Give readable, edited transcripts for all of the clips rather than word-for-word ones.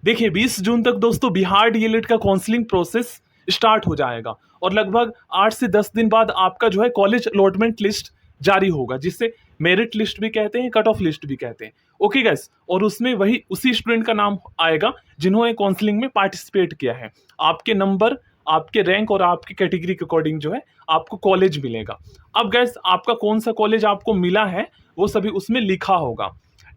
देखिए 20 जून तक दोस्तों बिहार डीएलएड का काउंसलिंग प्रोसेस स्टार्ट हो जाएगा और लगभग 8 से 10 दिन बाद आपका जो है कॉलेज अलॉटमेंट लिस्ट जारी होगा, जिससे मेरिट लिस्ट भी कहते हैं, कट ऑफ लिस्ट भी कहते हैं। ओके गैस, और उसमें वही उसी स्टूडेंट का नाम आएगा जिन्होंने काउंसलिंग में पार्टिसिपेट किया है। आपके नंबर, आपके रैंक और आपकी कैटेगरी के अकॉर्डिंग जो है आपको कॉलेज मिलेगा। अब गैस आपका कौन सा कॉलेज आपको मिला है वो सभी उसमें लिखा होगा,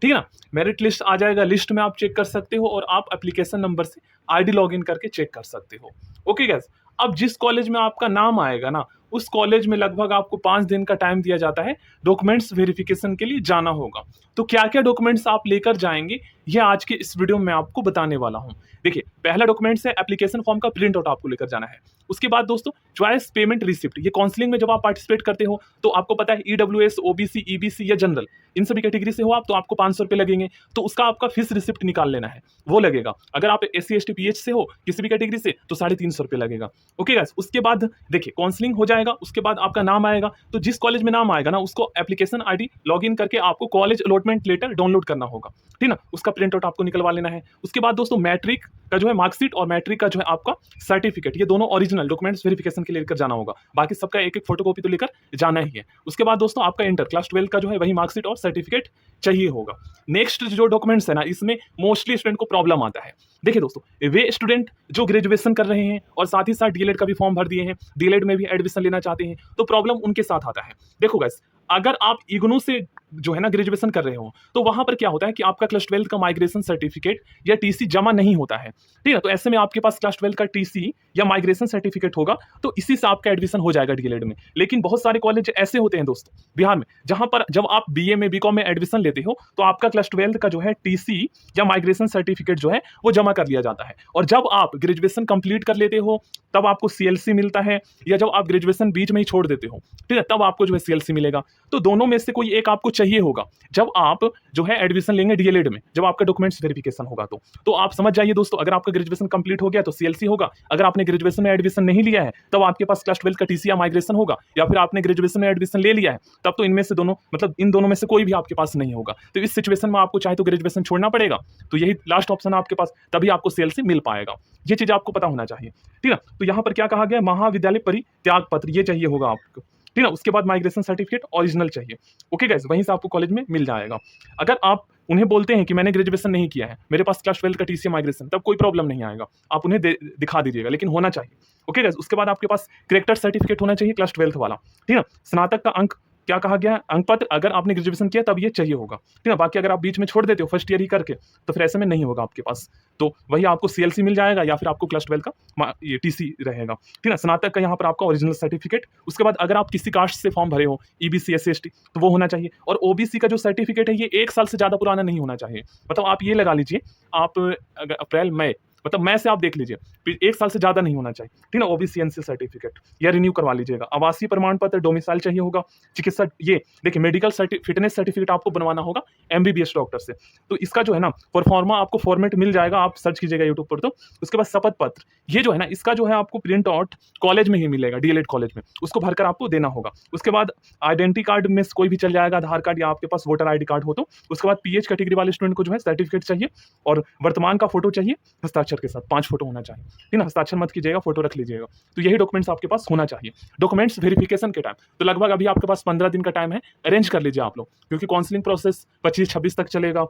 ठीक है ना। मेरिट लिस्ट आ जाएगा, लिस्ट में आप चेक कर सकते हो और आप एप्लीकेशन नंबर से आईडी लॉगिन करके चेक कर सकते हो। ओके गैस, अब जिस कॉलेज में आपका नाम आएगा ना, उस कॉलेज में लगभग आपको 5 दिन का टाइम दिया जाता है डॉक्यूमेंट्स वेरिफिकेशन के लिए जाना होगा। तो क्या क्या डॉक्यूमेंट्स आप लेकर जाएंगे ये आज के इस वीडियो में आपको बताने वाला हूं। देखिए पहला डॉक्यूमेंट्स है एप्लीकेशन फॉर्म का प्रिंट आउट आपको लेकर जाना है। उसके बाद दोस्तों चॉइस पेमेंट रिसिप्ट, ये काउंसलिंग में जब आप पार्टिसिपेट करते हो तो आपको पता है ईडब्ल्यूएस, ओबीसी, ईबीसी या जनरल, इन सभी कैटेगरी से हो आप तो आपको 500 रुपये लगेंगे। तो उसका आपका फीस रिसिप्ट निकाल लेना है, वो लगेगा। अगर आप एससी एसटी पीएच से हो किसी भी कैटेगरी से तो 350 रुपये लगेगा। ओके गाइस, उसके बाद देखिए काउंसलिंग हो जाएगा, उसके बाद आपका नाम आएगा। तो जिस कॉलेज में नाम आएगा ना उसको एप्लीकेशन आईडी लॉगिन करके आपको कॉलेज अलॉटमेंट लेटर डाउनलोड करना होगा, ठीक ना। उसका प्रिंट आउट आपको निकलवा लेना है। उसके बाद दोस्तों मैट्रिक का जो है मार्कशीट और मैट्रिक का जो है आपका सर्टिफिकेट, ये दोनों ओरिजिनल डॉक्यूमेंट्स वेरिफिकेशन के लिए लेकर जाना होगा। बाकी सबका एक एक फोटोकॉपी तो लेकर जाना ही है। उसके बाद दोस्तों आपका इंटर क्लास 12 का जो है वही मार्कशीट और सर्टिफिकेट चाहिए होगा। नेक्स्ट जो डॉक्यूमेंट्स है ना, इसमें मोस्टली स्टूडेंट को प्रॉब्लम आता है। देखिए दोस्तों, वे स्टूडेंट जो ग्रेजुएशन कर रहे हैं और साथ ही साथ डीएलएड का भी फॉर्म भर दिए हैं, डीएलएड में भी एडमिशन लेना चाहते हैं, तो प्रॉब्लम उनके साथ आता है। देखो गाइस, अगर आप इग्नू से जो है ना ग्रेजुएशन कर रहे हो तो वहां पर क्या होता है कि आपका क्लास 12 का माइग्रेशन सर्टिफिकेट या टीसी जमा नहीं होता है, ठीक है। तो ऐसे में आपके पास क्लास 12 का टीसी या माइग्रेशन सर्टिफिकेट होगा तो इसी से आपका एडमिशन हो जाएगा डीएलएड में। लेकिन बहुत सारे कॉलेज ऐसे होते हैं दोस्तों बिहार में, जहां पर जब आप बीए में, बीकॉम में एडमिशन लेते हो तो आपका क्लास 12 का जो है टीसी या माइग्रेशन सर्टिफिकेट जो है वो जमा कर लिया जाता है। और जब आप ग्रेजुएशन कंप्लीट कर लेते हो तब आपको सीएलसी मिलता है, या जब आप ग्रेजुएशन बीच में ही छोड़ देते हो, ठीक है, तब आपको जो है सीएलसी मिलेगा। तो दोनों में से कोई एक आपको चाहिए होगा जब आप जो है एडमिशन लेंगे डीएलएड में, जब आपका डॉक्यूमेंट्स वेरिफिकेशन होगा। तो आप समझ जाइए दोस्तों, अगर आपका ग्रेजुएशन कंप्लीट हो गया तो सीएलसी होगा। अगर आपने ग्रेजुएशन में एडमिशन नहीं लिया है तब आपके पास क्लास 12 का टीसी या माइग्रेशन होगा, या फिर आपने ग्रेजुएशन में एडमिशन ले लिया है तब तो इनमें से दोनों, मतलब इन दोनों में से कोई भी आपके पास नहीं होगा। तो इस सिचुएशन में आपको चाहे तो ग्रेजुएशन छोड़ना पड़ेगा, तो यही लास्ट ऑप्शन है आपके पास, तभी आपको सीएलसी मिल पाएगा। ये चीज आपको पता होना चाहिए, ठीक है। तो यहाँ पर क्या कहा गया, महाविद्यालय परित्याग पत्र ये चाहिए होगा आपको, ठीक है। उसके बाद माइग्रेशन सर्टिफिकेट ओरिजिनल चाहिए। ओके गाइस, वहीं से आपको कॉलेज में मिल जाएगा। अगर आप उन्हें बोलते हैं कि मैंने ग्रेजुएशन नहीं किया है, मेरे पास क्लास 12 का टीसी माइग्रेशन, तब कोई प्रॉब्लम नहीं आएगा, आप उन्हें दिखा दीजिएगा, लेकिन होना चाहिए। ओके गाइस, उसके बाद आपके पास करेक्टर सर्टिफिकेट होना चाहिए क्लास 12 वाला, ठीक है। स्नातक का अंक, क्या कहा गया है, अंक पत्र, अगर आपने ग्रेजुएशन किया तब ये चाहिए होगा, ठीक है। बाकी अगर आप बीच में छोड़ देते हो फर्स्ट ईयर ही करके तो फिर ऐसे में नहीं होगा आपके पास, तो वही आपको सीएलसी मिल जाएगा या फिर आपको क्लास 12 का ये टीसी रहेगा, ठीक है। स्नातक का यहाँ पर आपका ओरिजिनल सर्टिफिकेट। उसके बाद अगर आप किसी कास्ट से फॉर्म भरे हो, ईबीसी, एससी, एसटी, तो वो होना चाहिए। और ओबीसी का जो सर्टिफिकेट है ये 1 साल से ज्यादा पुराना नहीं होना चाहिए। मतलब आप ये लगा लीजिए, आप अगर अप्रैल मई, मतलब मैं से आप देख लीजिए, 1 साल से ज्यादा नहीं होना चाहिए, ठीक है। ओबीसी एनसी सर्टिफिकेट या रिन्यू करवा लीजिएगा। आवासीय प्रमाण पत्र, डोमिसाइल चाहिए होगा। चिकित्सा, ये देखिए मेडिकल फिटनेस सर्टिफिकेट आपको बनवाना होगा एमबीबीएस डॉक्टर से। तो इसका जो है ना परफॉर्मा आपको फॉर्मेट मिल जाएगा, आप सर्च कीजिएगा यूट्यूब पर। तो उसके बाद शपथ पत्र, ये जो है ना इसका जो है आपको प्रिंट आउट कॉलेज में ही मिलेगा, डीएलएड कॉलेज में, उसको भरकर आपको देना होगा। उसके बाद आइडेंटिटी कार्ड में कोई भी चल जाएगा, आधार कार्ड या आपके पास वोटर आईडी कार्ड हो तो। उसके बाद पीएच कैटेगरी वाले स्टूडेंट को जो है सर्टिफिकेट चाहिए और वर्तमान का फोटो चाहिए हस्ताक्षर के साथ, 5 फोटो होना चाहिए, ठीक है। हस्ताक्षर मत कीजिएगा, फोटो रख लीजिएगा। तो यही डॉक्यूमेंट्स आपके पास होना चाहिए। डॉक्यूमेंट्स वेरिफिकेशन के टाइम तो लगभग अभी आपके पास 15 दिन का टाइम है, अरेंज कर लीजिए आप लोग, क्योंकि काउंसलिंग प्रोसेस 25-26 तक चलेगा।